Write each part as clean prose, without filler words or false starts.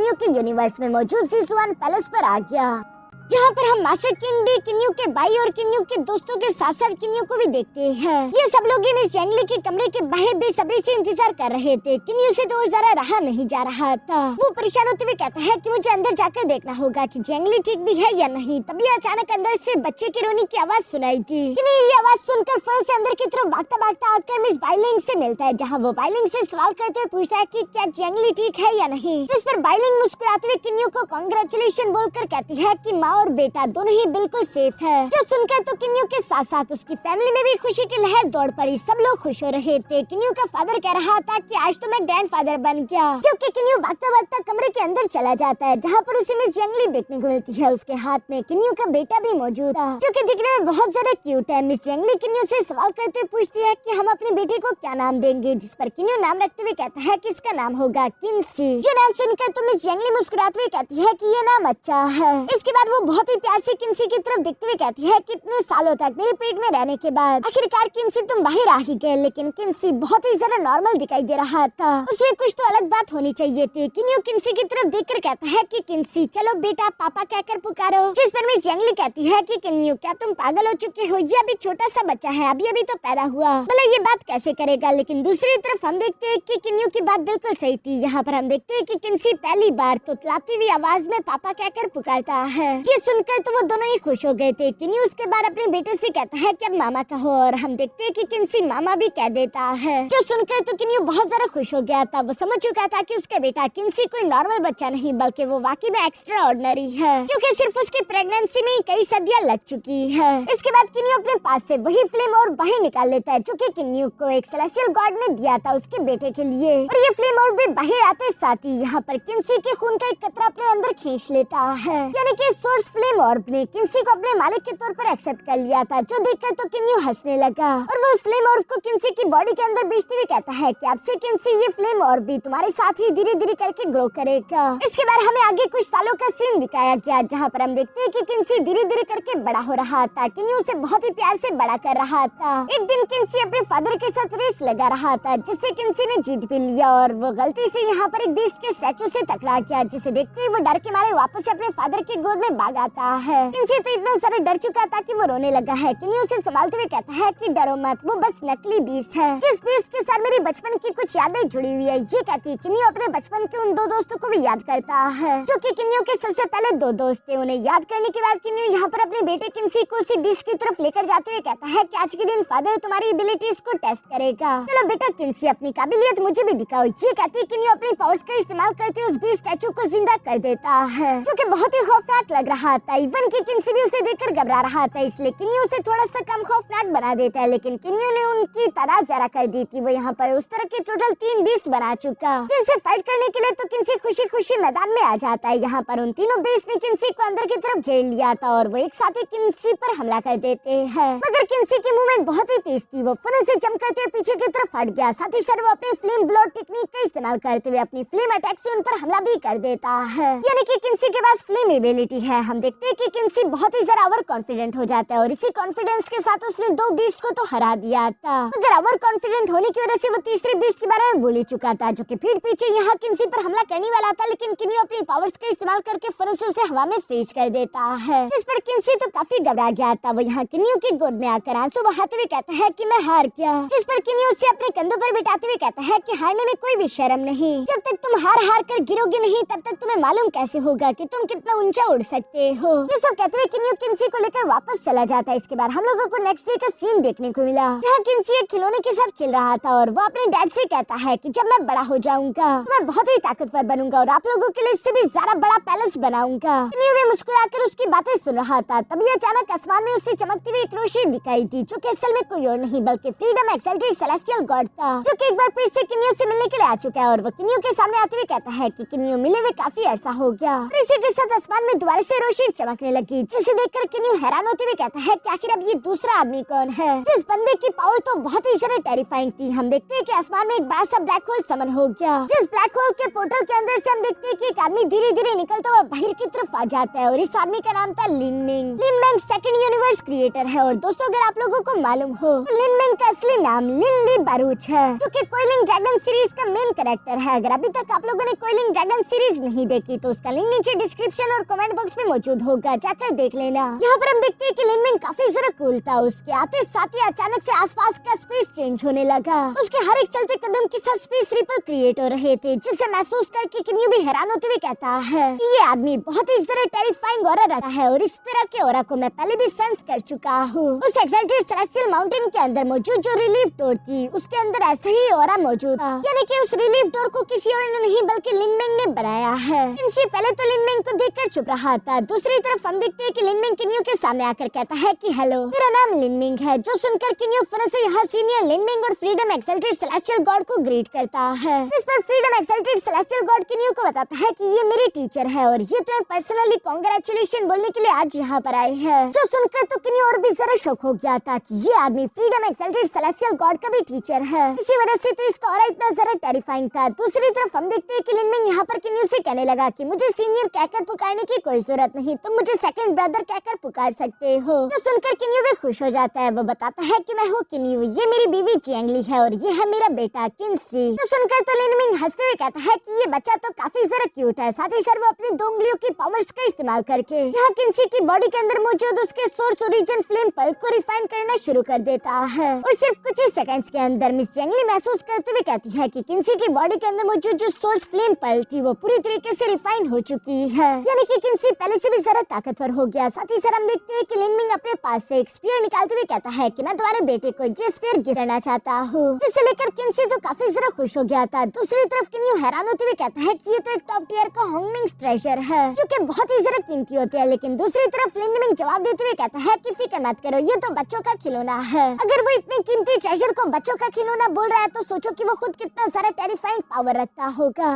किन्यू के यूनिवर्स में मौजूद सिसुआन पैलेस पर आ गया, जहाँ पर हम मास्टर किंडी, किन्यू के भाई और किन्यू के दोस्तों के साथ साथ किन्यू को भी देखते हैं। ये सब लोग मिस जेंगली के कमरे के बाहर बेसब्री से इंतजार कर रहे थे। किन्यू से तो और ज्यादा रहा नहीं जा रहा था। वो परेशान होते हुए कहता है कि मुझे अंदर जाकर देखना होगा कि जेंगली ठीक भी है या नहीं। तभी अचानक अंदर से बच्चे की रोने की आवाज सुनाई थी। किन्यू ये आवाज सुनकर फौरन से अंदर की तरफ भागता भागता आकर मिस बाइलिंग से मिलता है, जहाँ वो बाइलिंग से सवाल करते हुए पूछता है कि क्या जेंगली ठीक है या नहीं। जिस पर बाइलिंग मुस्कुराते हुए किन्यू को कांग्रेचुलेशन बोलकर कहती है कि माँ और बेटा दोनों ही बिल्कुल सेफ है। जो सुनकर तो किन्यू के साथ साथ उसकी फैमिली में भी खुशी की लहर दौड़ पड़ी। सब लोग खुश हो रहे थे। किन्यू का फादर कह रहा था कि आज तो मैं ग्रैंडफादर बन गया, जबकि किन्यू भागता भागता कमरे के अंदर चला जाता है, जहाँ पर उसे मिस जेंगली देखने को मिलती है। उसके हाथ में किन्यू का बेटा भी मौजूद था, जो कि दिखने में बहुत ज्यादा क्यूट है। मिस जेंगली किन्यू से सवाल करते हुए पूछती है कि हम अपनी बेटी को क्या नाम देंगे, जिस पर किन्यू नाम रखते हुए कहता है कि इसका नाम होगा किन्सी। जो नाम सुनकर तो मिस जेंगली मुस्कुराते हुए कहती है कि ये नाम अच्छा है। इसके बाद वो बहुत ही प्यार से किन्सी की तरफ देखते हुए कहती है कि इतने सालों तक मेरे पेट में रहने के बाद आखिरकार किन्सी तुम बाहर आ ही गए। लेकिन किन्सी बहुत ही ज्यादा नॉर्मल दिखाई दे रहा था, उसमें कुछ तो अलग बात होनी चाहिए थी। किन्यू किन्सी की तरफ देखकर कहता है कि किन्सी चलो बेटा पापा कहकर पुकारो। जिस पर मिस जेंगली कहती है कि किन्यू क्या तुम पागल हो चुके हो, ये अभी छोटा सा बच्चा है, अभी अभी तो पैदा हुआ, भला ये बात कैसे करेगा। लेकिन दूसरी तरफ हम देखते हैं कि किन्यू की बात बिल्कुल सही थी। यहाँ पर हम देखते हैं कि किन्सी पहली बार तुतलाती हुई आवाज में पापा कहकर पुकारता है। ये सुनकर तो वो दोनों ही खुश हो गए थे। किन्यू उसके बाद अपने बेटे से कहता है कि अब मामा कहो, और हम देखते हैं कि किन्सी मामा भी कह देता है। जो सुनकर तो किन्यू बहुत ज्यादा खुश हो गया था। वो समझ चुका था कि उसका बेटा किन्सी कोई नॉर्मल बच्चा नहीं, बल्कि वो वाकई में एक्स्ट्रा ऑर्डिनरी है, क्योंकि सिर्फ उसकी प्रेगनेंसी में ही कई सदियां लग चुकी है। इसके बाद किन्यू अपने पास से वही फ्लेम और बाहर निकाल लेता है, जो कि किन्यू को एक सेलेस्टियल गॉड ने दिया था उसके बेटे के लिए। और ये फ्लेम और भी बाहर आते साथ ही यहाँ पर किन्सी के खून का एक कतरा अपने अंदर खींच लेता है। यानी कि सोर्स फ्लेम ऑर्ब ने किन्सी को अपने मालिक के तौर पर एक्सेप्ट कर लिया था, जो देखकर तो किन्यू हंसने लगा। और वो उस फ्लेम ऑर्ब को किन्सी की बॉडी के अंदर बेचते हुए कहता है कि आपसे किन्सी ये फ्लेम ऑर्ब भी तुम्हारे साथ ही धीरे धीरे करके ग्रो करेगा। इसके बाद हमें आगे कुछ सालों का सीन दिखाया गया, जहाँ पर हम देखते हैं कि किन्सी धीरे धीरे करके बड़ा हो रहा था। किन्यू उसे बहुत ही प्यार से बड़ा कर रहा था। एक दिन किन्सी अपने फादर के साथ रेस लगा रहा था, जिससे किन्सी ने जीत भी लिया, और वो गलती से यहाँ पर एक बीस्ट के स्टैचू से टकरा गया, जिसे देखते ही वो डर के मारे वापस अपने फादर की गोद में भाग आता है। किन्सी तो इतना सारा डर चुका था कि वो रोने लगा है। किन्यू उसे संभालते हुए कहता है कि डरो मत, वो बस नकली बीस्ट है, जिस बीस्ट के साथ मेरी बचपन की कुछ यादें जुड़ी हुई है। ये कहती किन्यू अपने बचपन के उन दो दोस्तों को भी याद करता है, जो कि किन्यू के सबसे पहले दो दोस्त थे। उन्हें याद करने के बाद किन्यू यहाँ पर अपने बेटे किन्सी को उसी बीस्ट की तरफ लेकर जाते हुए कहता है कि आज के दिन फादर तुम्हारी एबिलिटीज को टेस्ट करेगा। चलो बेटा किन्सी अपनी काबिलियत मुझे भी दिखाओ। ये कहती किन्यू अपनी पावर्स का इस्तेमाल करते हुए उस बीस्ट स्टैचू को जिंदा कर देता है, जो कि बहुत ही खौफनाक लग रहा था। इवन की किन्सी भी उसे देखकर घबरा रहा था, इसलिए किन्यू उसे थोड़ा सा कम खौफनाक बना देता है। लेकिन किन्यू ने उनकी तादाद ज्यादा कर दी थी। वो यहाँ पर उस तरह के टोटल 3 बीस्ट बना चुका, जिनसे फाइट करने के लिए तो किन्सी खुशी खुशी मैदान में आ जाता है। यहाँ पर उन तीनों बीस्ट ने किन्सी को अंदर की तरफ घेर लिया था, और वो एक साथ ही किन्सी पर हमला कर देते हैं। मगर किन्सी की मूवमेंट बहुत ही तेज थी। वो फुन से जंप करते हुए पीछे की तरफ हट गया। साथ ही सर वो अपनी फ्लेम ब्लो टेक्निक का इस्तेमाल करते हुए अपनी फ्लेम अटैक से उन पर हमला भी कर देता है। यानी कि किन्सी के पास फ्लेम एबिलिटी है। हम देखते हैं कि किन्सी बहुत ही ज्यादा ओवर कॉन्फिडेंट हो जाता है, और इसी कॉन्फिडेंस के साथ उसने 2 बीस्ट को तो हरा दिया था। मगर ओवर कॉन्फिडेंट होने की वजह से वो तीसरे बीस्ट के बारे में भूल ही चुका था, जो कि पीठ पीछे यहाँ किन्सी पर हमला करने वाला था। लेकिन किन्यू अपनी पावर्स का इस्तेमाल करके फौरन से उसे हवा में फ्रीज कर देता है, जिस पर किन्सी तो काफी घबरा गया था। वो यहाँ किन्यू की गोद में आकर आंसू बहाते हुए कहता है कि मैं हार गया, जिस पर किन्यू उसे अपने कंधों पर बिठाते हुए कहता है कि हारने में कोई भी शर्म नहीं। जब तक तुम हार हार कर गिरोगे नहीं, तब तक तुम्हें मालूम कैसे होगा कि तुम कितना ऊंचा उड़ सकते हो। ये सब कहते हुए किन्यू किन्सी को लेकर वापस चला जाता है। इसके बाद हम लोगों को नेक्स्ट डे का सीन देखने को मिला, जहाँ किन्सी एक खिलौने के साथ खेल रहा था, और वो अपने डैड से कहता है कि जब मैं बड़ा हो जाऊंगा तो मैं बहुत ही ताकतवर बनूंगा, और आप लोगों के लिए इससे भी ज्यादा बड़ा पैलेस बनाऊंगा। किन्यू भी मुस्कुराकर उसकी बातें सुन रहा था। तभी अचानक आसमान में उससे चमकती हुई एक रोशनी दिखाई दी, जो कि असल में कोई और नहीं बल्कि फ्रीडम एक्सल्टेड सेलेस्टियल गॉड था, जो कि एक बार फिर से किन्यू से मिलने के लिए आ चुका है। और वो किन्यू के सामने आते हुए कहता है कि किन्यू मिले हुए काफी अरसा हो गया। और इसी के साथ आसमान में दोबारा से रोशनी चमकने लगी, जिसे देखकर किन्यू हैरान होते हुए कहता है कि आखिर अब ये दूसरा आदमी कौन है, जिस बंदे की पावर तो बहुत ही ज्यादा टेरिफाइंग थी। हम देखते हैं कि आसमान में एक बड़ा सा ब्लैक होल समन हो गया, जिस ब्लैक होल के पोर्टल के अंदर से हम देखते हैं कि एक आदमी धीरे धीरे निकलता हुआ बाहर की तरफ आ जाता है और इस आदमी का नाम था लिन मिंग। लिन मिंग सेकंड यूनिवर्स क्रिएटर है और दोस्तों अगर आप लोगों को मालूम हो तो लिन मिंग का असली नाम लिन ली बारूच है, जो कि कोइलिंग ड्रैगन सीरीज का मेन कैरेक्टर है। अगर अभी तक आप लोगों ने कोइलिंग ड्रैगन सीरीज नहीं देखी तो उसका लिंक नीचे डिस्क्रिप्शन और कमेंट बॉक्स में मौजूद होगा, जाकर देख लेना। यहाँ पर हम देखते हैं कि लिन मिंग काफी ज्यादा कूल था। उसके आते साथ ही अचानक से आसपास का स्पेस चेंज होने लगा। उसके हर एक चलते कदम के साथ स्पेस रिपल क्रिएट हो रहे थे, जिसे महसूस करके किन्यू भी हैरान होते हुए कहता है कि ये आदमी बहुत ही ज्यादा टेरिफाइंग ऑरा रखता है और इस तरह के ऑरा को मैं पहले भी सेंस कर चुका हूँ। उस एक्साइटेड सेलेस्टियल माउंटेन के अंदर मौजूद जो रिलीफ डोर थी उसके अंदर ऐसा ही ऑरा मौजूद था, यानी कि उस रिलीफ डोर को किसी और ने नहीं बल्कि लिन मिंग ने बनाया है। इनसे पहले तो लिन मिंग को देखकर चुप रहा था। दूसरी तरफ हम देखते हैं कि लिन मिंग किन्यू के सामने आकर कहता है कि हेलो, मेरा नाम लिन मिंग है, जो सुनकर किन्यू फौरन से यहाँ सीनियर लिन मिंग और फ्रीडम एक्साइटेड सेलेस्टियल गॉड को ग्रीट करता है। इस पर फ्रीडम एक्साइटेड सेलेस्टियल गॉड किन्यू को बताता है कि ये मेरी टीचर है और ये तुम्हें पर्सनली कांग्रेचुलेशन बोलने के लिए आज यहाँ पर आए हैं। जो सुनकर तो किन्यू और भी जरा शॉक हो गया था कि ये आदमी फ्रीडम एक्साइटेड सेलेस्टियल गॉड का भी टीचर है। इसी वजह से तो इसका ऑरा इतना ज्यादा टेरिफाइंग था। दूसरी तरफ हम देखते हैं कि लिन मिंग यहाँ पर किन्यू से कहने लगा कि मुझे सीनियर कहकर पुकारने की कोई जरूरत नहीं, तुम मुझे सेकंड ब्रदर कहकर पुकार सकते हो। तो सुनकर किन्यू भी खुश हो जाता है। वो बताता है कि मैं हूँ किन्यू, ये मेरी बीवी जियांगली है और ये है मेरा बेटा किन्सी। तो सुनकर तो लिन मिंग हंसते हुए कहता है कि ये बच्चा तो काफी जरा क्यूट है। साथ ही सर वो अपनी 2 उंगलियों की पावर्स का इस्तेमाल करके यहाँ किन्सी की बॉडी के अंदर मौजूद उसके सोर्स ओरिजिन फ्लेम पल्प को रिफाइन करना शुरू कर देता है और सिर्फ कुछ ही सेकंड्स के अंदर मिस जियांगली महसूस करते हुए कहती है कि किन्सी की बॉडी के अंदर मौजूद जो सोर्स फ्लेम पल्प थी वो पूरी तरीके से रिफाइन हो चुकी है, यानी कि किन्सी पहले से भी ज्यादा ताकतवर हो गया। साथ ही सर हम देखते हैं कि लिन मिंग अपने पास से एक स्पीयर निकालते हुए कहता है कि मैं तुम्हारे बेटे को ये स्पीयर गिफ्ट करना चाहता हूँ, जिसे लेकर किन्सी तो काफी ज्यादा खुश हो गया था। दूसरी तरफ किन्यू हैरान होते हुए कहता है कि ये तो एक टॉप टियर का होंगमिंग ट्रेजर है जो कि बहुत ही ज्यादा कीमती होती है। लेकिन दूसरी तरफ लिन मिंग जवाब देते हुए कहता है कि फिक्र मत करो, ये तो बच्चों का खिलौना है। अगर वो इतने कीमती ट्रेजर को बच्चों का खिलौना बोल रहा है तो सोचो कि वो खुद कितना सारा टेरिफाइंग पावर रखता होगा।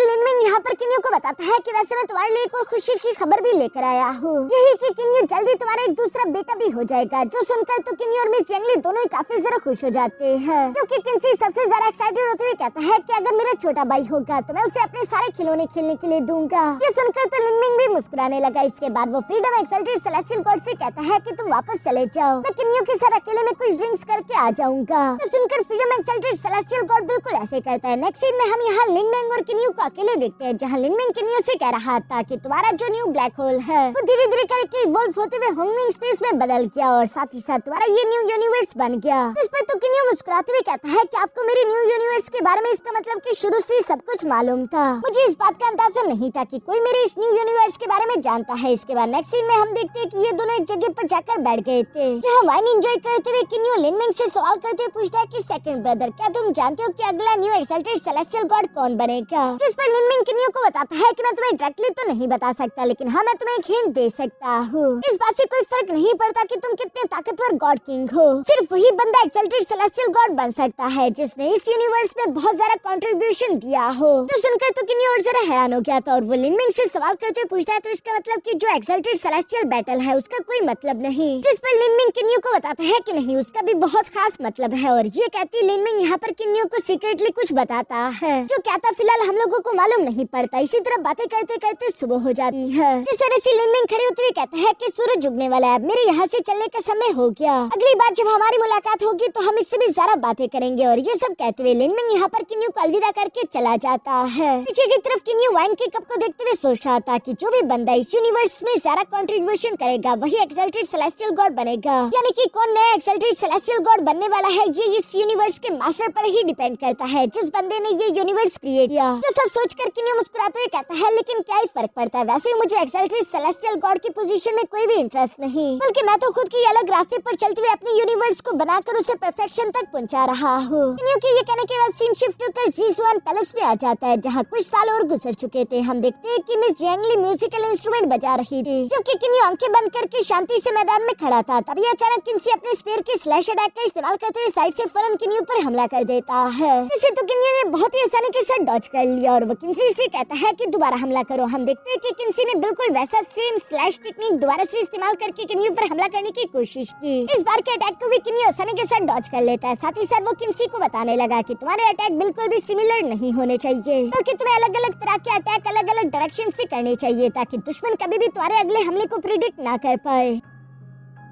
लिन मिंग यहाँ पर किन्यू को बताता है कि वैसे मैं तुम्हारे लिए एक और खुशी की खबर भी लेकर आया हूँ, यही कि किन्यू जल्दी तुम्हारा एक दूसरा बेटा भी हो जाएगा। जो सुनकर तो किन्यू और मिस जियांगली दोनों ही काफी ज्यादा खुश हो जाते हैं, क्योंकि किन्सी सबसे ज्यादा एक्साइटेड होते हुए कहता है कि अगर मेरा छोटा भाई होगा तो मैं उसे अपने सारे खिलौने खेलने के लिए दूंगा। ये सुनकर तो लिन मिंग भी मुस्कुराने लगा। इसके बाद वो फ्रीडम एक्साइटेड सेलेस्टियल गॉड से कहता है कि तुम वापस चले जाओ, मैं किन्यू के साथ अकेले में कुछ ड्रिंक्स करके आ जाऊंगा। तो सुनकर फ्रीडम एक्साइटेड सेलेस्टियल गॉड बिल्कुल ऐसे करता है। नेक्स्ट सीन में हम यहाँ लिन मिंग और किन्यू को अकेले देखते हैं, जहाँ लिन मिंग किन्यू से कह रहा था कि तुम्हारा जो न्यू ब्लैक होल है वो धीरे धीरे करके इवॉल्व होते हुए होंगमिंग स्पेस में बदल गया और साथ ही साथ तुम्हारा ये न्यू यूनिवर्स बन गया। इस पर तो किन्यू मुस्कुराते हुए कहता है कि आपको मेरे न्यू यूनिवर्स के बारे में इसका मतलब कि शुरू से सब कुछ मालूम था। मुझे इस बात का अंदाजा नहीं था कि कोई मेरे इस न्यू यूनिवर्स के बारे में जानता है। इसके बाद नेक्स्ट सीन में हम देखते हैं कि ये दोनों एक जगह पर जाकर बैठ गए थे, जहाँ वाइन एंजॉय करते हुए किन्यू लिन मिंग से सवाल करते हुए पूछता है कि सेकंड ब्रदर, क्या तुम जानते हो कि अगला न्यू एक्साइटेड सेलेस्टियल गॉड कौन बनेगा? जिस पर लिन मिंग किन्यू को बताता है कि मैं तुम्हें डायरेक्टली तो नहीं बता सकता, लेकिन हाँ मैं तुम्हें एक हिंट दे सकता हूँ। इस बात से कोई फर्क नहीं पड़ता कि तुम कितने ताकतवर गॉड किंग हो, सिर्फ वही बंदा एक्साइटेड सेलेस्टियल गॉड बन सकता है जिसने इस यूनिवर्स में बहुत ज्यादा कंट्रीब्यूशन दिया हो। तो सुनकर तो किन्यू और जरा हैरान हो गया था और वो लिन मिंग से सवाल करते हुए पूछता है तो इसका मतलब कि जो एक्साइटेड सेलेस्टियल बैटल है उसका कोई मतलब नहीं। जिस पर लिन मिंग किन्यू को बताता है कि नहीं, उसका भी बहुत खास मतलब है और ये कहती लिन मिंग यहाँ पर किन्यू को सीक्रेटली कुछ बताता है जो क्या था फिलहाल हम लोगों को मालूम नहीं पड़ता। इसी तरह बातें करते करते सुबह हो जाती है। इस वजह से लिन मिंग खड़े होते हुए कहता है कि सूरज उगने वाला है, मेरे यहाँ से चलने का समय हो गया। अगली बार जब हमारी मुलाकात होगी तो हम इससे भी ज्यादा बातें करेंगे। और ये सब कहते हुए लिन मिंग यहाँ पर किन्यू को अलविदा करके चला जाता है। पीछे की तरफ किन्यू वाइन के कप को देखते हुए सोच रहा था कि जो भी बंदा इस यूनिवर्स में ज्यादा कंट्रीब्यूशन करेगा वही एक्साइटेड सेलेस्टियल गॉड बनेगा, यानी कि कौन नया एक्साइटेड सेलेस्टियल गॉड बनने वाला है ये इस यूनिवर्स के मास्टर पर ही डिपेंड करता है, जिस बंदे ने ये यूनिवर्स क्रिएट किया। तो सब सोचकर किन्यू मुस्कुराते हुए कहता है लेकिन क्या ही फर्क पड़ता है, वैसे ही मुझे एक्साइटेड सेलेस्टियल गॉड की पोजीशन में कोई भी इंटरेस्ट नहीं, बल्कि मैं तो खुद की अलग रास्ते पर चलते हुए अपने यूनिवर्स को बनाकर उसे परफेक्शन तक पहुंचा रहा हूँ। किन्यू के ये कहने के बाद सीन शिफ्ट होकर जीजुआन पैलेस में आ जाता है, जहाँ कुछ साल और गुजर चुके थे। हम देखते हैं कि मिस जियांगली म्यूजिकल इंस्ट्रूमेंट बजा रही थी, जबकि किन्यू आंखें बंद करके शांति से मैदान में खड़ा था। तभी अचानक किन्सी अपने स्पेयर के स्लैश अटैक का इस्तेमाल करते हुए साइड से फौरन किन्यू पर हमला कर देता है। इसे तो किन्यू ने बहुत ही आसानी के साथ डॉज कर लिया और वो किन्सी से कहता है कि दोबारा हमला करो। हम देखते हैं कि किन्सी ने बिल्कुल वैसा सेम स्लैश टेक्निक दोबारा से इस्तेमाल करके किन्यू पर हमला करने की कोशिश की। इस बार के अटैक को भी किन्यू आसानी के साथ डॉज कर लेता है। साथ ही साथ वो किन्सी को बताने लगा कि तुम्हारे अटैक बिल्कुल भी सिमिलर नहीं होने चाहिए, बल्कि तुम्हें अलग अलग तरह के अटैक अलग अलग डायरेक्शन से करने चाहिए ताकि दुश्मन कभी भी तुम्हारे अगले हमले को प्रिडिक्ट ना कर पाए।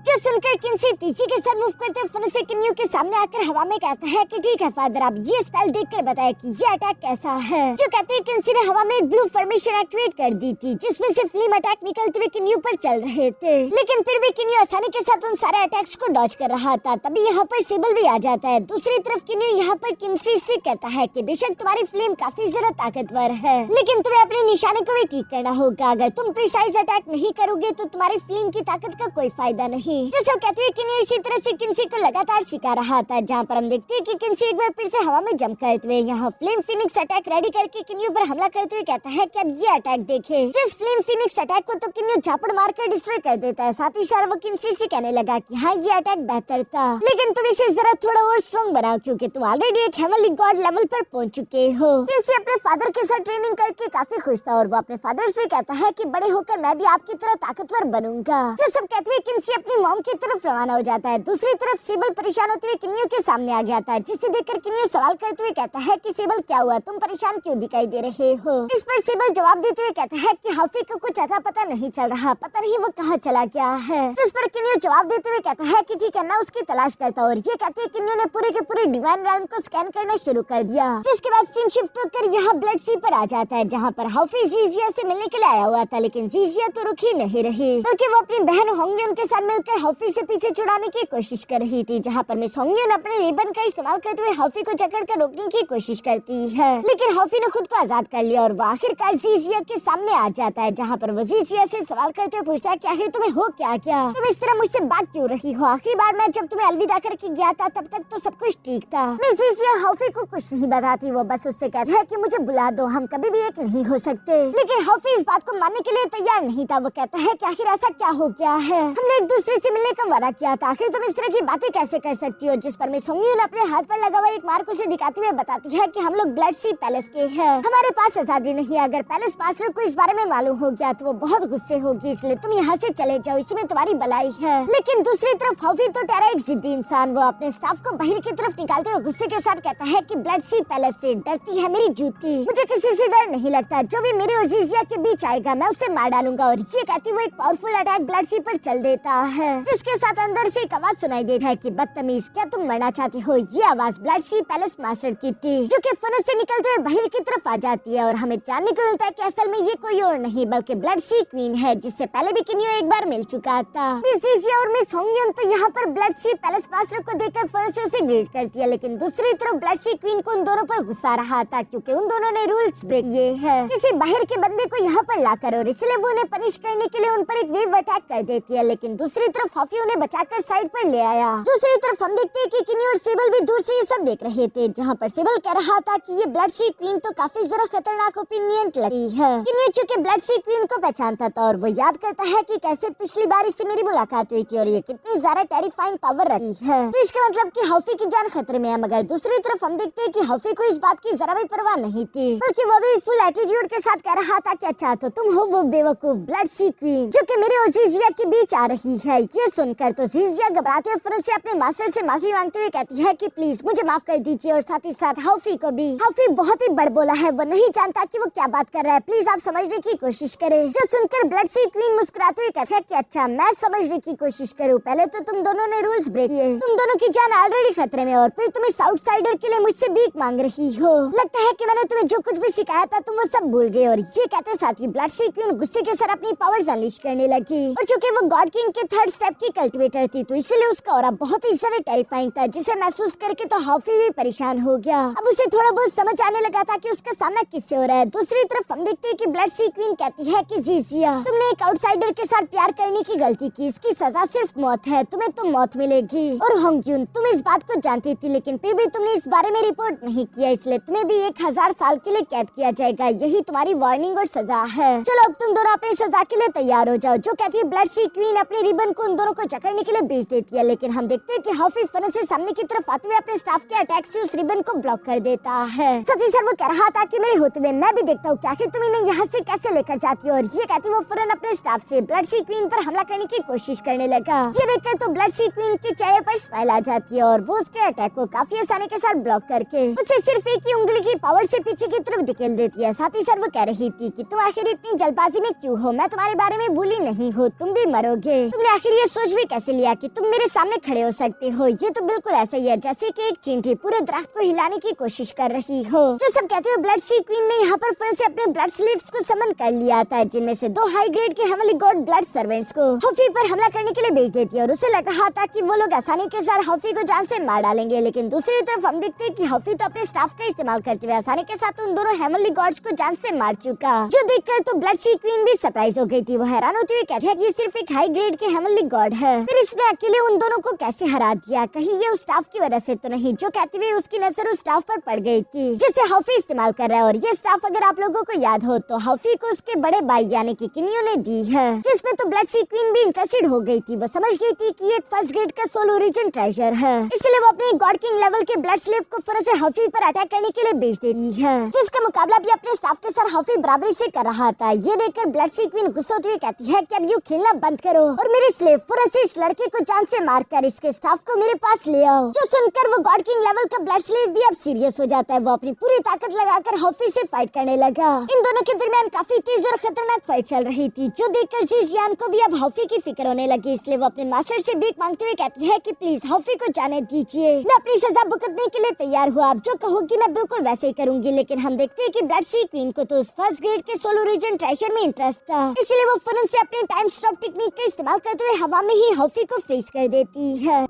जो सुनकर किन्सी तेजी के साथ मूव करते हुए से किन्यू के सामने आकर हवा में कहता है कि ठीक है फादर, आप ये स्पेल देखकर बताएं कि ये अटैक कैसा है। जो कहते हैं किन्सी ने हवा में ब्लू फॉर्मेशन एक्टिवेट कर दी थी जिसमें से फ्लेम अटैक निकलते हुए किन्यू पर चल रहे थे, लेकिन फिर भी किन्यू आसानी के साथ उन सारे अटैक्स को डॉज कर रहा था। तभी यहाँ पर सेबल भी आ जाता है। दूसरी तरफ किन्यू यहाँ पर किन्सी से कहता है कि बेशक तुम्हारी फ्लेम काफी ज्यादा ताकतवर है, लेकिन तुम्हें अपने निशाने को भी ठीक करना होगा। अगर तुम प्रिसाइज अटैक नहीं करोगे तो तुम्हारी फ्लेम की ताकत का कोई फायदा नहीं। जो सब कहते हैं किन्यू इसी तरह से किन्सी को लगातार सिखा रहा था, जहाँ पर हम देखते हैं कि किन्सी एक बार फिर से हवा में जंप करते हुए यहाँ फ्लेम फिनिक्स अटैक रेडी करके किन्यू पर हमला करते हुए कहता है कि अब ये अटैक देखे। जिस फ्लेम फिनिक्स अटैक को तो किन्यू झापड़ मार कर डिस्ट्रॉय कर देता है। साथ ही साथ वो किन्सी से कहने लगा कि हाँ ये अटैक बेहतर था, लेकिन तुम इसे जरा थोड़ा और स्ट्रॉन्ग बनाओ क्योंकि तुम ऑलरेडी एक हेवनली गॉड लेवल पर पहुंच चुके हो। किन्सी अपने फादर के साथ ट्रेनिंग करके काफी खुश था और वो अपने फादर से कहता है कि बड़े होकर मैं भी आपकी तरह ताकतवर बनूंगा। जो सब कहते हुए किन्सी अपनी मॉम की तरफ रवाना हो जाता है। दूसरी तरफ सेबल परेशान होते हुए किन्यू के सामने आ जाता है, जिसे देखकर किन्यू सवाल करते हुए कहता है कि सेबल क्या हुआ, तुम परेशान क्यों दिखाई दे रहे हो। इस पर सेबल जवाब देते हुए कहता है कि हाफी को कुछ अता पता नहीं चल रहा, पता नहीं वो कहाँ चला गया है। जिस पर किन्यू जवाब देते हुए कहता है कि ठीक है मैं उसकी तलाश करता हूँ। और ये कहते हैं किन्यू ने पूरे के पूरे डिवाइन रैम को स्कैन करना शुरू कर दिया, जिसके बाद सीन शिफ्ट होकर यहाँ ब्लड सी पर आ जाता है, जहाँ पर हाफी जीजिया से मिलने के लिए आया हुआ था, लेकिन जीजिया तो रुक ही नहीं रही, बल्कि वो अपनी बहन होंग्युन के साथ मिलकर हाफी से पीछे छुड़ाने की कोशिश कर रही थी। जहाँ पर मिस होंग्युन अपने रिबन का इस्तेमाल करते हुए हाफी को जकड़कर रोकने की कोशिश करती है, लेकिन हाफी ने खुद को आजाद कर लिया और वो आखिरकार जीजिया के सामने आ जाता है, जहाँ पर वो जीजिया से सवाल करते हुए पूछता है कि आखिर तुम्हें हो क्या क्या, तुम इस तरह मुझसे बात क्यों रही हो। आखिरी बार मैं जब तुम्हें अलविदा करके गया था तब तक तो सब कुछ ठीक था। मिस जीजिया हाफी को कुछ नहीं बताती, वो बस उससे कहती है कि मुझे बुला दो, हम कभी भी एक नहीं हो सकते। लेकिन हाफी इस बात को मानने के लिए तैयार नहीं था। वो कहता है कि आखिर ऐसा क्या हो गया है, हमने एक दूसरे से मिलने का वादा किया था, आखिर तुम इस तरह की बातें कैसे कर सकती हो। जिस पर मिस होंग्युन अपने हाथ पर लगा हुआ एक मार्क उसे दिखाते हुए बताती है कि हम लोग ब्लड सी पैलेस के हैं, हमारे पास आजादी नहीं है। अगर पैलेस मास्टर को इस बारे में मालूम हो गया तो वो बहुत गुस्से होगी, इसलिए तुम यहाँ से चले जाओ, इसमें तुम्हारी भलाई है। लेकिन दूसरी तरफ हाफी तो टेरा एक जिद्दी इंसान, वो अपने स्टाफ को बाहर की तरफ निकालते हुए गुस्से के साथ कहता है कि ब्लड सी पैलेस से डरती है मेरी जूती, मुझे किसी से डर नहीं लगता, जो भी मेरे और जीजिया के बीच आएगा मैं उसे मार डालूंगा। और ये कहती हुए एक पावरफुल अटैक ब्लड सी पर चल देता है, जिसके साथ अंदर से एक आवाज सुनाई देता है कि बदतमीज क्या तुम मरना चाहती हो। ये आवाज ब्लड सी पैलेस मास्टर की थी, जो कि फनस से निकलते हुए बाहर की तरफ आ जाती है और हमें जानने को मिलता है कि असल में ये कोई और नहीं बल्कि ब्लड सी क्वीन है, जिससे पहले भी किन्यू एक बार मिल चुका था। मिस जीजिया और मिस होंग्युन तो यहाँ पर ब्लड सी पैलेस मास्टर को देखकर फनस से उसे ग्रीट करती है, लेकिन दूसरी तरफ ब्लड सी क्वीन को उन दोनों पर गुस्सा रहा था क्योंकि उन दोनों ने रूल्स ब्रेक किए हैं किसी बाहर के बंदे को यहाँ पर लाकर, और इसलिए वो उन्हें पनिश करने के लिए उन पर एक वेव अटैक कर देती है। लेकिन दूसरी तरफ हाफी उन्हें बचाकर साइड पर ले आया। दूसरी तरफ हम देखते हैं कि किन्यू और सेबल भी दूर से ये सब देख रहे थे, जहाँ पर सेबल कह रहा था कि ये ब्लड सी क्वीन तो काफी जरा खतरनाक ओपिनियन लगती है। किन्यू चूंकि ब्लड सी क्वीन को पहचानता था और वो याद करता है कि कैसे पिछली बार इससे मेरी मुलाकात हुई थी और ये कितनी ज्यादा टेरिफाइंग पावर रखती है, तो इसका मतलब कि हाफी की जान खतरे में है। मगर दूसरी तरफ हम देखते हैं कि हाफी को इस बात की जरा भी परवाह नहीं थी, बल्कि वो भी फुल एटीट्यूड के साथ कह रहा था कि अच्छा तो तुम हो वो बेवकूफ ब्लड सी क्वीन जो कि मेरे और जीजिया के बीच आ रही है। ये सुनकर तो जीजिया घबराते हुए फौरन से अपने मास्टर से माफी मांगते हुए कहती है कि प्लीज मुझे माफ कर दीजिए, और साथ ही साथ हाफी को भी। हाफी बहुत ही बड़बोला है, वो नहीं जानता कि वो क्या बात कर रहा है, प्लीज आप समझने की कोशिश करें। जो सुनकर ब्लड सी क्वीन मुस्कुराते हुए कहती है कि अच्छा मैं समझने की कोशिश करूँ, पहले तो तुम दोनों ने रूल्स ब्रेक किए, तुम दोनों की जान ऑलरेडी खतरे में, और फिर तुम इस आउटसाइडर के लिए मुझसे भीख मांग रही हो। लगता है कि मैंने तुम्हें जो कुछ भी सिखाया था तुम वो सब भूल गए। और ये कहते साथ ही ब्लड सी क्वीन गुस्से के साथ अपनी पावर्स अनलीश करने लगी, और चूंकि वो गॉड किंग के थर्ड स्टेप की कल्टिवेटर थी तो इसलिए उसका ऑरा बहुत ही ज्यादा टेरिफाइंग था, जिसे महसूस करके तो हाफी भी परेशान हो गया। अब उसे थोड़ा बहुत समझ आने लगा था कि उसका सामना किससे हो रहा है। दूसरी तरफ हम देखते हैं कि ब्लड सी क्वीन कहती है कि जीजिया तुमने एक आउटसाइडर के साथ प्यार करने की गलती की, इसकी सजा सिर्फ मौत है, तुम्हें तो मौत मिलेगी। और होंग्युन तुम इस बात को जानती थी लेकिन फिर भी तुमने इस बारे में रिपोर्ट नहीं किया, इसलिए तुम्हें भी 1000 साल के लिए कैद किया जाएगा, यही तुम्हारी वार्निंग और सजा है। चलो अब तुम दोनों अपनी सजा के लिए तैयार हो जाओ। जो कहती है ब्लड सी क्वीन अपने रिबन को उन दोनों को जकड़ने के लिए भेज देती है, लेकिन हम देखते हैं कि हॉफी फन से सामने की तरफ आते हुए अपने स्टाफ के अटैक से उस रिबन को ब्लॉक कर देता है। साथ ही सर वो कह रहा था कि मेरे होते हुए मैं भी देखता हूँ कि आखिर तुम इन्हें यहाँ से कैसे लेकर जाती हो, और ये कहती वो फौरन अपने स्टाफ से ब्लड सी क्वीन पर हमला करने की कोशिश करने लगा। ये देखकर तो ब्लड सी क्वीन के चेहरे पर स्माइल आ जाती है और वो उसके अटैक को काफी आसानी के साथ ब्लॉक करके उसे सिर्फ एक ही उंगली की पावर से पीछे की तरफ धकेल देती है। साथ ही सर वो कह रही थी कि तुम आखिर इतनी जल्दबाजी में क्यों हो, मैं तुम्हारे बारे में भूली नहीं हो, तुम भी मरोगे। तुमने आखिर ये सोच भी कैसे लिया कि तुम मेरे सामने खड़े हो सकते हो। ये तो बिल्कुल ऐसा ही है जैसे कि एक चींटी पूरे दरख्त को हिलाने की कोशिश कर रही हो। जो सब कहते हुए ब्लड सी क्वीन ने यहाँ पर फिर से अपने ब्लड स्लेव्स को समन कर लिया था, जिनमें से 2 हाई ग्रेड के हेवनली गॉड ब्लड सर्वेंट्स को हॉफी पर हमला करने के लिए भेज देती है और उसे लग रहा था कि वो लोग आसानी के साथ हॉफी को जान से मार डालेंगे। लेकिन दूसरी तरफ हम देखते हैं कि हॉफी तो अपने स्टाफ का इस्तेमाल करते हुए आसानी के साथ उन दोनों हेवनली गॉड्स को जान से मार चुका। जो देखकर तो ब्लड सी क्वीन भी सरप्राइज हो गई थी। वो हैरान होती हुई कहती है कि ये सिर्फ एक हाई ग्रेड के हेवनली गॉड है, फिर इसने अकेले उन दोनों को कैसे हरा दिया, कहीं ये उस स्टाफ की वजह से तो नहीं। जो कहती हुई उसकी नजर उस स्टाफ पर पड़ गई थी जिसे हॉफी इस्तेमाल कर रहा है, और ये स्टाफ अगर आप लोगों को याद हो तो हॉफी को उसके बड़े भाई यानी कि किन्यू ने दी है, जिसमें तो ब्लड सी क्वीन भी इंटरेस्टेड हो गई थी। वो समझ गई थी कि ये एक फर्स्ट ग्रेड का सोल ओरिजिन ट्रेजर है, इसलिए वो अपने गॉड किंग लेवल के ब्लड स्लेव को फिर से हॉफी पर अटैक करने के लिए भेज दे रही है, जिसका मुकाबला भी अपने स्टाफ के साथ हॉफी बराबरी से कर रहा था। ये देखकर ब्लड सी क्वीन गुस्सा होती हुई कहती है कि अब यूं खेलना बंद करो और मेरे स्लेव फिर से इस लड़के को जान से मारकर इसके स्टाफ को मेरे पास ले आओ। जो सुनकर वो गॉड किंग लेवल का ब्लड स्लेव भी अब सीरियस हो जाता है। वो अपनी पूरी ताकत लगाकर हॉफी से फाइट करने लगा। इन दोनों के दरमियान काफी तेज और खतरनाक फाइट चल रही थी, जो देखकर जीजियान को भी अब हॉफी की फिक्र होने लगी। इसलिए वो अपने मास्टर से भीख मांगते हुए कहती है कि प्लीज हॉफी को जाने दीजिए, मैं अपनी सजा भुगतने के लिए तैयार हूँ, आप जो कहोगी मैं बिल्कुल वैसे ही करूंगी। लेकिन हम देखते हैं कि ब्लड सी क्वीन को तो उस फर्स्ट ग्रेड के सोल ओरिजिन ट्रेजर में इंटरेस्ट था, इसलिए वो फौरन से अपने टाइम स्टॉप टेक्निक का इस्तेमाल करते हुए हवा में ही हॉफी को फ्रीज कर देती है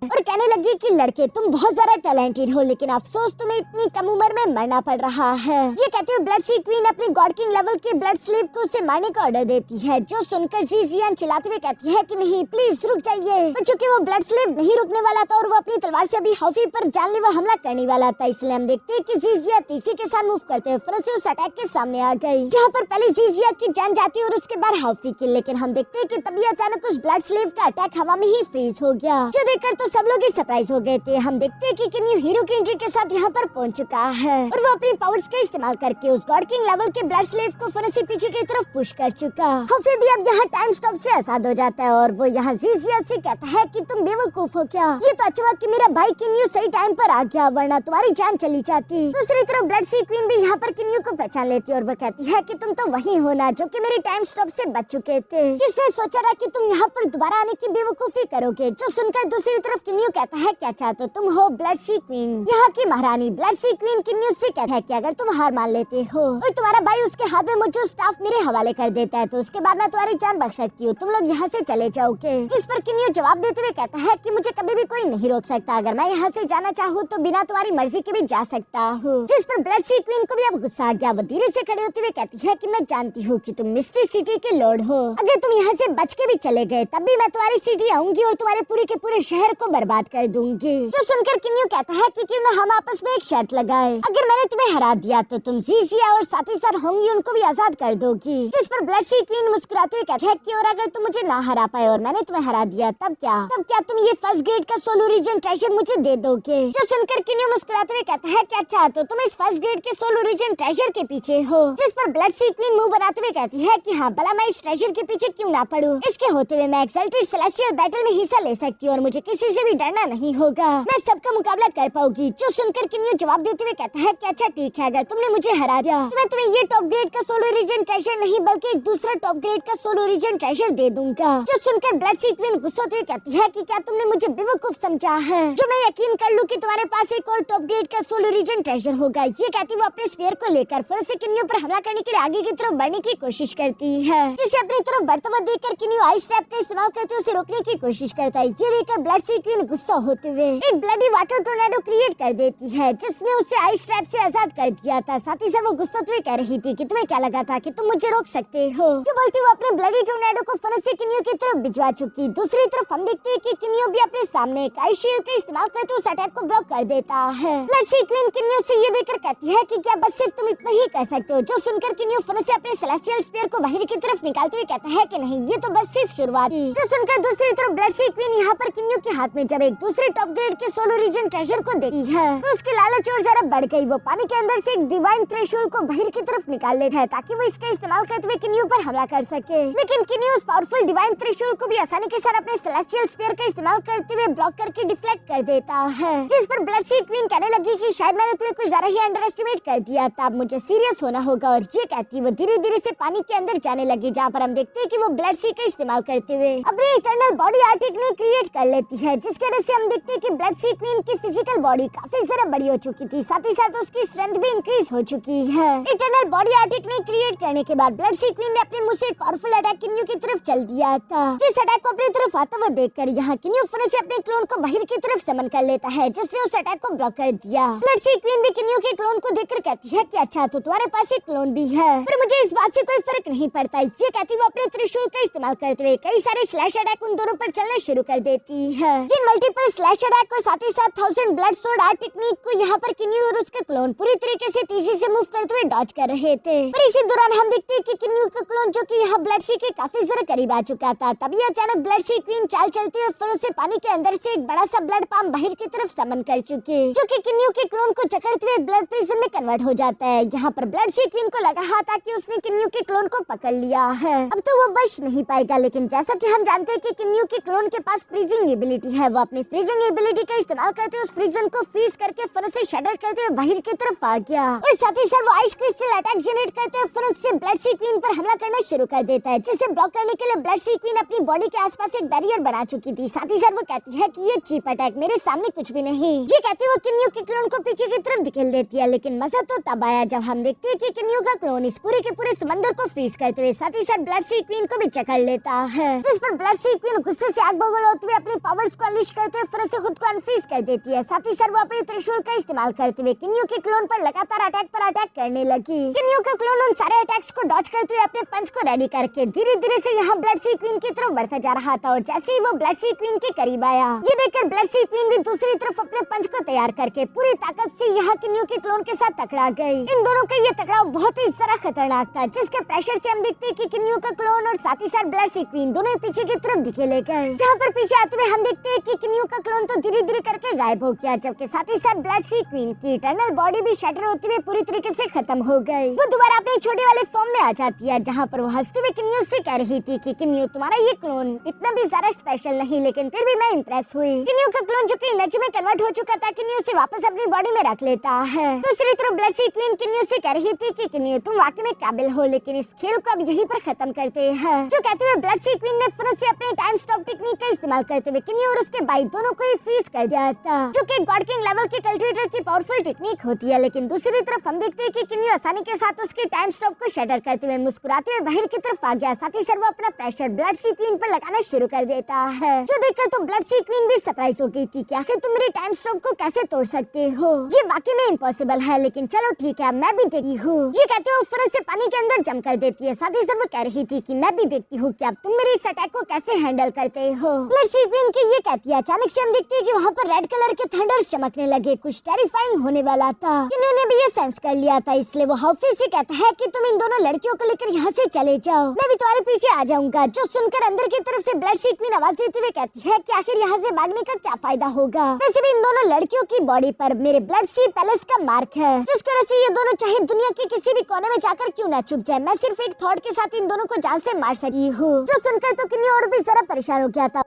और कहने लगी कि लड़के तुम बहुत ज्यादा टैलेंटेड हो, लेकिन अफसोस तुम्हें इतनी कम उम्र में मरना पड़ रहा है। ये कहते हुए ब्लड सी क्वीन अपनी गॉड किंग लेवल के ब्लड स्लेव को उसे मारने का ऑर्डर देती है, जो सुनकर जीजियान चिल्लाते हुए कहती है कि नहीं प्लीज रुक जाइए। पर चूंकि वो ब्लड स्लेव नहीं रुकने वाला था और वो अपनी तलवार से अभी हॉफी पर जानलेवा हमला करने वाला था, इसलिए हम देखते हैं कि जीजिया तेजी के साथ मूव करते हुए फिर से उस अटैक के सामने आ गई, जहाँ पर पहले जीजिया की जान जाती और उसके बाद हॉफी की। लेकिन हम देखते हैं कि तभी अचानक उस ब्लड स्लेव का अटैक हवा में ही फ्रीज हो गया, जो देखकर तो सब लोग सरप्राइज हो गए थे। हम देखते हैं कि किन्यू हीरो की एंट्री के साथ यहाँ पर पहुंच चुका है और वो अपनी पावर्स का इस्तेमाल करके उस गॉड किंग लेवल के ब्लड स्लेव को फिर से पीछे की तरफ पुश कर चुका। हॉफी भी अब यहाँ टाइम स्टॉप से आजाद हो जाता है और वो यहाँ जीजिया से कहता है कि तुम बेवकूफ हो क्या, ये तो अच्छा कि मेरा भाई किन्यू सही टाइम पर आ गया, वरना तुम्हारी जान चली जाती। दूसरी तरफ ब्लड सी क्वीन भी यहाँ पर किन्यू को पहचान लेती है और वो कहती है कि तुम तो वही हो ना जो कि मेरे टाइम स्टॉप से बच चुके थे, किसने सोचा था कि तुम यहाँ पर दोबारा आने की बेवकूफी करोगे। जो सुनकर दूसरी तरफ किन्यू कहता है क्या चाहते हो तुम हो ब्लड सी क्वीन, यहाँ की महारानी। ब्लड सी क्वीन किन्यू से कहता है कि अगर तुम हार मान लेते हो और तुम्हारा भाई उसके हाथ में मुझे स्टाफ मेरे हवाले कर देता है तो उसके बाद मैं तुम्हारी जान बख्श सकती हूँ, तुम लोग यहाँ से चले जाओगे। जिस पर किन्यू जवाब देते हुए कहता है कि मुझे कभी भी कोई नहीं रोक सकता, अगर मैं यहाँ से जाना चाहूँ तो बिना तुम्हारी मर्जी के भी जा सकता हूँ। जिस पर ब्लड सी क्वीन को भी अब गुस्सा आ गया। वो धीरे से खड़े होते हुए कहती है कि मैं जानती हूँ कि तुम मिस्ट्री सिटी के लॉर्ड हो, अगर तुम यहाँ से बच के भी चले गए तब भी मैं तुम्हारी सिटी आऊंगी और तुम्हारे पूरे के पूरे शहर को बर्बाद कर दूंगी। जो सुनकर किन्यू कहता है कि क्यों ना हम आपस में एक शर्त लगाए, अगर मैंने तुम्हें हरा दिया तो तुम जीजिया और साथ ही साथ होंगी उनको भी आजाद कर दोगी। जिस पर ब्लड सी क्वीन मुस्कुराते हुए कहती है कि और अगर तुम मुझे ना हरा पाए और मैंने तुम्हें हरा दिया तब क्या तुम ये फर्स्ट ग्रेड का सोल ओरिजिन ट्रेजर मुझे दे दोगे। जो सुनकर किन्यू मुस्कुराते हुए कहता है कि अच्छा तो तुम इस फर्स्ट ग्रेड के सोल ओरिजिन ट्रेजर के पीछे हो। जिस पर ब्लड सी क्वीन मुंह बनाते हुए कहती है कि हाँ भला मैं इस ट्रेजर के पीछे क्यों ना पड़ूं, इसके होते हुए मैं एक्सल्टेड सेलेस्टियल बैटल में हिस्सा ले सकती हूँ और मुझे किसी से भी डरना नहीं होगा, मैं सबका मुकाबला कर पाऊंगी। जो सुनकर किन्यू जवाब देते हुए कहता है कि अच्छा ठीक है, अगर तुमने मुझे हरा दिया तो मैं तुम्हें ये टॉप ग्रेड का सोल ओरिजिन ट्रेजर नहीं बल्कि एक दूसरा टॉप ग्रेड का सोल ओरिजिन ट्रेजर दे दूंगा। जो सुनकर ब्लड सी क्वीन गुस्सा होते हुए कहती है कि क्या तुमने मुझे बेवकूफ समझा है जो मैं यकीन कर लूं कि तुम्हारे पास एक और टॉप ग्रेड का सोल ओरिजिन ट्रेजर होगा। ये कहती वो अपने स्पेयर को लेकर फिर से किन्यू पर हमला करने के लिए आगे की तरफ बढ़ने की कोशिश करती है, जिसे अपनी तरफ बढ़ता हुआ देखकर किन्यू आइस ट्रैप का इस्तेमाल करते उसे रोकने की कोशिश करता है। ये देखकर ब्लड सी क्वीन गुस्सा होते हुए एक ब्लडी वाटर टोर्नेडो क्रिएट कर देती है, जिसने उसे आइस ट्रैप से आजाद कर दिया था। साथ ही साथ वो गुस्सा हुए कह रही थी कि तुम्हें क्या लगा था कि तुम मुझे रोक सकते हो। जो बोलती वो अपने ब्लडी टोर्नेडो को फनस से किन्यू की तरफ भिजवा चुकी। दूसरी तरफ हम देखते हैं कि किन्यू भी अपने सामने एक आइस शील्ड का इस्तेमाल करते उस अटैक को ब्लॉक कर देता है। ब्लडसी क्वीन किन्यू से ये देखकर कहती है कि क्या बस सिर्फ तुम इतना ही कर सकते हो। जो सुनकर किन्यू फनस से अपने सेलेस्टियल स्फीयर को बाहर की तरफ निकालते हुए कहता है कि नहीं, ये तो बस सिर्फ शुरुआत थी। जो सुनकर दूसरी तरफ ब्लडसी क्वीन यहाँ पर किन्यू के हाथ में जब एक दूसरे टॉप ग्रेड के सोलो रीजन ट्रेजर को देखती है तो उसकी लालच और जरा बढ़ गई। वो पानी के अंदर से एक डिवाइन थ्रेशोल्ड को बाहर की तरफ निकाल लेता है ताकि वो इसका इस्तेमाल करते हुए किन्यू पर हमला कर सके। लेकिन किन्यू उस पावरफुल डिवाइन थ्रेशोल्ड को भी आसानी के साथ अपने सेलेस्टियल स्फीयर का इस्तेमाल करते हुए ब्लॉक करके डिफ्लेक्ट कर देता है, जिस पर ब्लडसी क्वीन कहने लगी कि शायद मैंने तुम्हें कुछ ज्यादा ही अंडर एस्टिमेट कर दिया था, अब मुझे सीरियस होना होगा। और ये कहती वो धीरे धीरे से पानी के अंदर जाने लगी, जहाँ पर हम देखते हैं कि वो ब्लडसी का इस्तेमाल करते हुए अपनी इटर्नल बॉडी आर्टिक ने क्रिएट कर लेती है, जिसकी वजह से हम देखते हैं कि ब्लडसी क्वीन की फिजिकल बॉडी काफी ज्यादा बड़ी हो चुकी थी। साथ ही साथ उसकी स्ट्रेंथ भी इंक्रीज हो चुकी है। इटर्नल बॉडी आर्टिक ने क्रिएट करने के बाद ब्लडसी क्वीन ने अपने मुंह से एक पावरफुल अटैक किन्यू की तरफ चल दिया था, जिस अटैक को अपनी तरफ आता हुआ देखकर यहाँ किन्यू फनस से अपने क्लोन को बाहर की तरफ समन कर लेता है, जिसने उस अटैक को ब्लॉक कर दिया। ब्लडसी क्वीन भी किन्यू के क्लोन को देखकर कहती है कि अच्छा तो तुम्हारे पास एक क्लोन भी है, पर मुझे इस बात से कोई फर्क नहीं पड़ता। ये कहती वो अपने त्रिशूल का इस्तेमाल करते हुए कई सारे स्लैश अटैक उन दोनों पर चलना शुरू कर देती है, जिन मल्टीपल स्लैश अटैक और साथ ही साथ 1000 ब्लड सोर्ड आर्ट टेक्निक को यहाँ पर किन्यू और उसके क्लोन पूरी तरीके से तेजी से मूव करते हुए डॉज कर रहे थे। पर इसी दौरान हम देखते हैं कि किन्यू का क्लोन जो कि यहाँ ब्लडसी के काफी ज्यादा करीब आ चुका था, तभी अचानक ब्लडसी क्वीन चाल चलते हुए फिर से पानी के अंदर से एक बड़ा सा ब्लड पाम बाहर की तरफ समन कर चुकी, जो कि किन्यू के क्लोन को जकड़ते हुए ब्लड प्रिजन में कन्वर्ट हो जाता है। यहाँ पर ब्लडसी क्वीन को लगा रहा था कि उसने किन्यू के क्लोन को पकड़ लिया है, अब तो वो बच नहीं पाएगा। लेकिन जैसा कि हम जानते हैं कि किन्यू के क्लोन के पास फ्रीजिंग एबिलिटी है, वो अपनी फ्रीजिंग एबिलिटी का इस्तेमाल करते हुए उस फ्रीजन को फ्रीज करके फनस से शटर करते हुए बाहर की तरफ आ गया और साथ ही साथ वो आइस क्रिस्टल अटैक जनरेट करते हुए फनस से ब्लडसी क्वीन पर हमला करना शुरू कर देता है, जिसे ब्लॉक करने के लिए ब्लडसी क्वीन अपनी बॉडी के आसपास एक बैरियर बना चुकी थी। साथ ही साथ वो कहती है कि ये चीप अटैक, मेरे सामने कुछ भी नहीं। ये कहती वो किन्यू के क्लोन को पीछे की तरफ धकेल देती है, लेकिन मजा तो तब आया जब हम देखते हैं कि किन्यू का क्लोन इस पूरे के पूरे समंदर को फ्रीज करते हुए साथ ही साथ ब्लडसी क्वीन को भी चकड़ लेता है, जिस पर ब्लडसी क्वीन गुस्से से आग बबूल होते हुए अपनी पावर्स को अनलीश करते हुए फिर से खुद को अनफ्रीज कर देती है। साथ ही साथ वो अपने त्रिशूल का इस्तेमाल करते हुए किन्यू के क्लोन पर लगातार अटैक पर अटैक करने लगी। किन्यू का क्लोन उन सारे अटैक्स को डॉज करते हुए अपने पंच को रेडी करके धीरे धीरे से यहाँ ब्लडसी क्वीन की तरफ बढ़ता जा रहा था, और जैसे ही वो ब्लडसी क्वीन के करीब आया, ये देखकर ब्लडसी क्वीन भी दूसरी तरफ अपने पंच को तैयार करके पूरी ताकत से यहाँ किन्यू के क्लोन के साथ टकरा गई। इन दोनों का ये टकराव बहुत ही ज्यादा खतरनाक था, जिसके प्रेशर से हम देखते हैं कि किन्यू का क्लोन और साथ ही साथ ब्लडसी क्वीन दोनों पीछे की तरफ धकेले गए, जहाँ पर पीछे आते हुए हम देखते हैं कि किन्यू का क्लोन तो धीरे धीरे करके गायब हो गया, जबकि साथ ही साथ ब्लडसी क्वीन की इटर्नल बॉडी भी शटर होते हुए पूरी तरीके से खत्म हो गई। वो दोबारा अपने छोटे वाले फॉर्म में आ जाती है, जहाँ पर वो हंसते हुए किन्यू से कह रही थी कि किन्यू तुम्हारा ये क्लोन इतना भी ज्यादा स्पेशल नहीं, लेकिन फिर भी मैं इम्प्रेस हुई। किन्यू का क्लोन जो कि एनर्जी में कन्वर्ट हो चुका था, किन्यू से वापस अपनी बॉडी में रख लेता है। दूसरी तरफ ब्लडसी क्वीन किन्यू से कह रही थी कि किन्यू तुम वाकई में काबिल हो, लेकिन इस खेल को अब यहीं पर खत्म करते हैं। जो कहते हुए ब्लडसी क्वीन ने फिर से अपने टाइम स्टॉप टेक्निक का इस्तेमाल करते हुए किन्यू और उसके भाई दोनों को ही फ्रीज कर दिया था, जो कि गॉड किंग लेवल के कल्टिवेटर की पावरफुल टेक्निक होती है। लेकिन दूसरी तरफ हम देखते हैं कि किन्यू आसानी के साथ उसके टाइम स्टॉप को शटर करते हुए मुस्कुराते हुए बाहर की तरफ आ गया। साथ ही साथ वो अपना प्रेशर ब्लडसी क्वीन पर लगाना शुरू कर देता है, जो देखकर तो ब्लडसी क्वीन भी सरप्राइज हो गई थी कि आखिर तुम मेरे टाइम स्टॉप को कैसे तोड़ सकते हो, ये वाकई में इम्पॉसिबल है, लेकिन चलो ठीक है मैं भी देखती हूँ। ये कहते हुए फिर से पानी के अंदर जम कर देती है। साथ ही साथ वो कह रही थी कि मैं भी देखती हूँ कि अब तुम मेरे इस अटैक को कैसे हैंडल करते हो। ब्लडसी क्वीन की ये कहती है, अचानक से हम देखते हैं कि वहाँ पर रेड कलर के थंडर चमकने लगे, कुछ टेरिफाइंग होने वाला था। इन्होंने भी ये सेंस कर लिया था, इसलिए वो हॉफी से कहता है कि तुम इन दोनों लड़कियों को लेकर यहाँ से चले जाओ, मैं भी तुम्हारे पीछे आ जाऊंगा। जो सुनकर अंदर की तरफ से ब्लडसी क्वीन आवाज देते हुए कहती है कि आखिर यहाँ से भागने का क्या फायदा होगा, वैसे भी इन दोनों लड़कियों की बॉडी पर मेरे ब्लडसी पैलेस का मार्क है, जिस वजह से ये दोनों चाहे दुनिया के किसी भी कोने में जाकर क्यों ना छुप जाए, मैं सिर्फ एक थॉट के साथ इन दोनों को जान से मार सकी हूँ। जो सुनकर तो किन्यू और भी जरा परेशान हो गया था।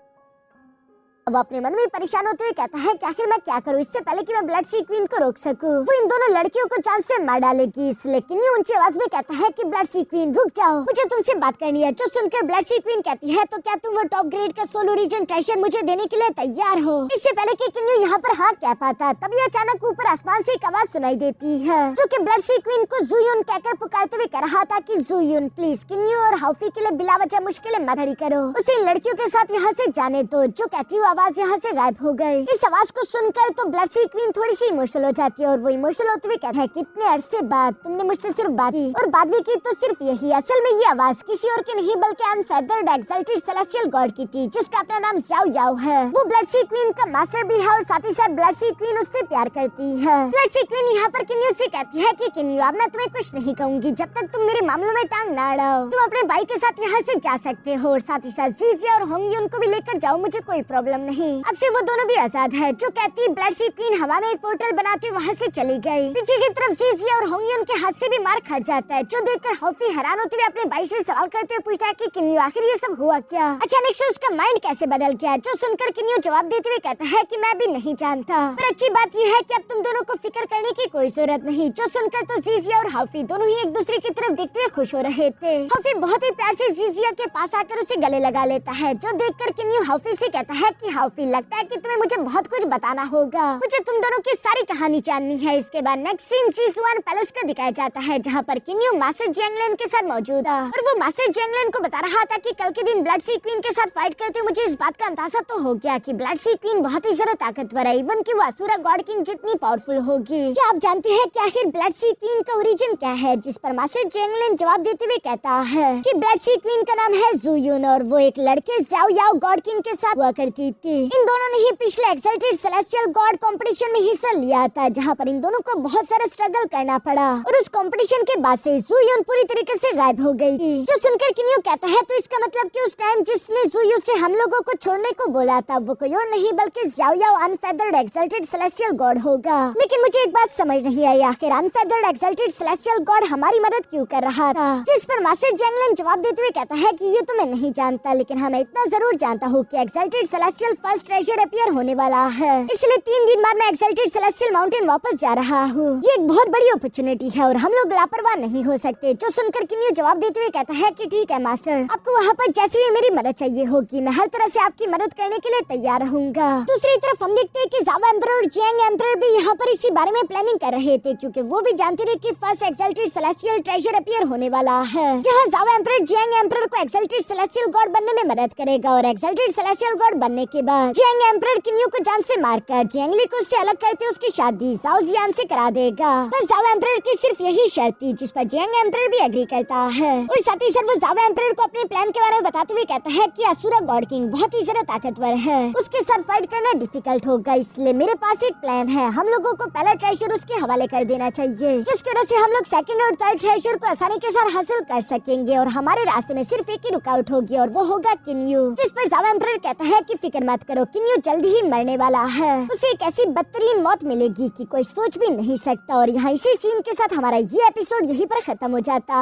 अब अपने मन में परेशान होते हुए कहता है कि आखिर मैं क्या करूं इससे पहले कि मैं ब्लडसी क्वीन को रोक सकूं। वो इन दोनों लड़कियों को चांस से मार डालेगी, इसलिए किन्यू ऊंची आवाज में कहता है कि ब्लडसी क्वीन रुक जाओ, मुझे तुमसे बात करनी है। जो सुनकर ब्लडसी क्वीन कहती है तो क्या तुम वो टॉप ग्रेड का सोलो रीजन ट्रेजर मुझे देने के लिए तैयार हो। इससे पहले कि किन्यू यहाँ पर हाँ कह पाता, तभी अचानक ऊपर आसमान से एक आवाज सुनाई देती है, जो कि ब्लडसी क्वीन को जूयुन कहकर पुकारते हुए कह रहा था कि जूयुन प्लीज किन्यू और हाफी के लिए बिला वजह मुश्किलें मत खड़ी करो, उसे इन लड़कियों के साथ यहाँ से जाने दो। जो कहती हुई आवाज यहाँ से गायब हो गई। इस आवाज को सुनकर तो ब्लड सी क्वीन थोड़ी सी इमोशनल हो जाती है और वो इमोशनल होते हुए कहता है कि इतने अरसे बाद तुमने मुझसे सिर्फ बात की और बात भी की तो सिर्फ यही। असल में ये आवाज किसी और की नहीं बल्कि अनफेदर्ड एक्सल्टेड सेलेस्टियल गॉड की थी, जिसका अपना नाम ज़ाओ याओ है। वो ब्लड सी क्वीन का मास्टर भी है और साथ ही साथ ब्लड सी क्वीन उससे प्यार करती है। ब्लड सी क्वीन यहाँ पर किन्यू से कहती है कि किन्यू अब मैं तुम्हें कुछ नहीं कहूंगी जब तक तुम मेरे मामलों में टांग ना अड़ाओ। तुम अपने भाई के साथ यहाँ से जा सकते हो और साथ ही साथ जीजिया और होंगयुन को भी लेकर जाओ, मुझे कोई प्रॉब्लम नहीं। अब से वो दोनों भी आजाद है। जो कहती ब्लड सी क्वीन हवा में एक पोर्टल बनाती वहाँ से चली गई। पीछे की तरफ जीजिया और होंगयुन के हाथ से भी मार खा जाता है, जो देखकर हॉफी हैरान होते हुए अपने भाई से सवाल करते हुए पूछता है कि किन्यू आखिर ये सब हुआ क्या। अचानक से उसका माइंड कैसे बदल गया, जो सुनकर किन्यू जवाब देते हुए कहता है कि मैं भी नहीं जानता, पर अच्छी बात यह है कि अब तुम दोनों को फिक्र करने की कोई जरूरत नहीं। जो सुनकर तो जीजिया और हॉफी दोनों ही एक दूसरे की तरफ देखते हुए खुश हो रहे थे। हॉफी बहुत ही प्यार से जीजिया के पास आकर उसे गले लगा लेता है, जो देखकर किन्यू हॉफी से कहता है कि हॉफी लगता है कि तुम्हें मुझे बहुत कुछ बताना होगा, मुझे तुम दोनों की सारी कहानी जाननी है। इसके बाद नेक्स्ट सीन सीज़ुआन पैलेस का दिखाया जाता है, जहाँ पर किन्यू मास्टर जैंगलिन के साथ मौजूद था और वो मास्टर जैंगलिन को बता रहा था कि कल के दिन ब्लड सी क्वीन के साथ फाइट करते हुए मुझे इस बात का अंदाजा तो हो गया कि ब्लड सी क्वीन बहुत ही ज्यादा ताकतवर है, इवन कि वो असुरा गॉड किंग जितनी पावरफुल होगी। क्या आप जानते हैं कि आखिर ब्लड सी क्वीन का ओरिजिन क्या है? जिस पर मास्टर जैंगलिन जवाब देते हुए कहता है कि ब्लड सी क्वीन का नाम है ज़ुयुन और वो एक लड़के ज़ाओ याओ गॉड किंग के साथ हुआ करती थी। इन दोनों ने ही पिछले एक्साइटेड सेलेस्टियल गॉड कंपटीशन में हिस्सा लिया था, जहाँ पर इन दोनों को बहुत सारा स्ट्रगल करना पड़ा और उस कंपटीशन के बाद से ज़ुयुन पूरी तरीके से गायब हो गई थी। जो सुनकर किन्यू कहता है तो इसका मतलब कि उस टाइम जिसने ज़ुयु से हम लोगों को छोड़ने को बोला था वो कोई और नहीं बल्कि ज़ाओ याओ अनफेदर्ड एक्सल्टेड सेलेस्टियल गॉड होगा। लेकिन मुझे एक बात समझ नहीं आई, आखिर अनफेदर्ड एक्सल्टेड सेलेस्टियल गॉड हमारी मदद क्यों कर रहा था? जिस पर मास्टर जैंगलिन जवाब देते हुए कहता है कि ये तो मैं नहीं जानता, लेकिन हाँ मैं इतना जरूर जानता हूँ कि exalted celestial first treasure appear होने वाला है, इसलिए 3 दिन बाद मैं एक्सल्टेड सेलेस्टियल माउंटेन वापस जा रहा हूँ। ये एक बहुत बड़ी अपॉर्चुनिटी है और हम लोग लापरवाह नहीं हो सकते। जो सुनकर किन्यू जवाब देते हुए कहता है कि ठीक है मास्टर, आपको वहाँ पर जैसे भी मेरी मदद चाहिए होगी मैं हर तरह से आपकी मदद करने के लिए तैयार रहूंगा। दूसरी तरफ हम देखते हैं कि ज़ाओ एम्परर और जियांग एम्परर भी यहाँ पर इसी बारे में प्लानिंग कर रहे थे, क्योंकि वो भी जानते थे कि first exalted celestial treasure appear होने वाला है, जहाँ ज़ाओ एम्परर जियांग एम्परर को एक्सल्टेड सेलेस्टियल गॉड बनने में मदद करेगा और एक्सल्टेड सेलेस्टियल गॉड बनने के बाद जियांग एम्परर किन्यू को जान से मारकर जियांगली को उससे अलग करते उसकी शादी ज़ाओ जियान से करा देगा। बस ज़ाओ एम्परर की सिर्फ यही शर्त थी, जिस पर जियांग एम्परर भी एग्री करता है और साथ ही साथ वो ज़ाओ एम्परर को अपने प्लान के बारे में बताते हुए कहता है कि असुरा गॉड किंग बहुत ही ज्यादा ताकतवर है, उसके साथ फाइट करना डिफिकल्ट होगा, इसलिए मेरे पास एक प्लान है। हम लोगों को पहला ट्रेजर उसके हवाले कर देना चाहिए, जिसकी वजह से हम लोग सेकंड और थर्ड ट्रेजर को आसानी के साथ हासिल कर सकेंगे और हमारे रास्ते में सिर्फ एक ही रुकावट होगी और वो होगा किन्यू। जिस पर ज़ाओ एम्परर कहता है कि फिक्र मत करो, किन्यू जल्दी ही मरने वाला है, उसे एक ऐसी बदतरीन मौत मिलेगी कि कोई सोच भी नहीं सकता। और यहाँ इसी सीन के साथ हमारा ये एपिसोड यहीं पर खत्म हो जाता।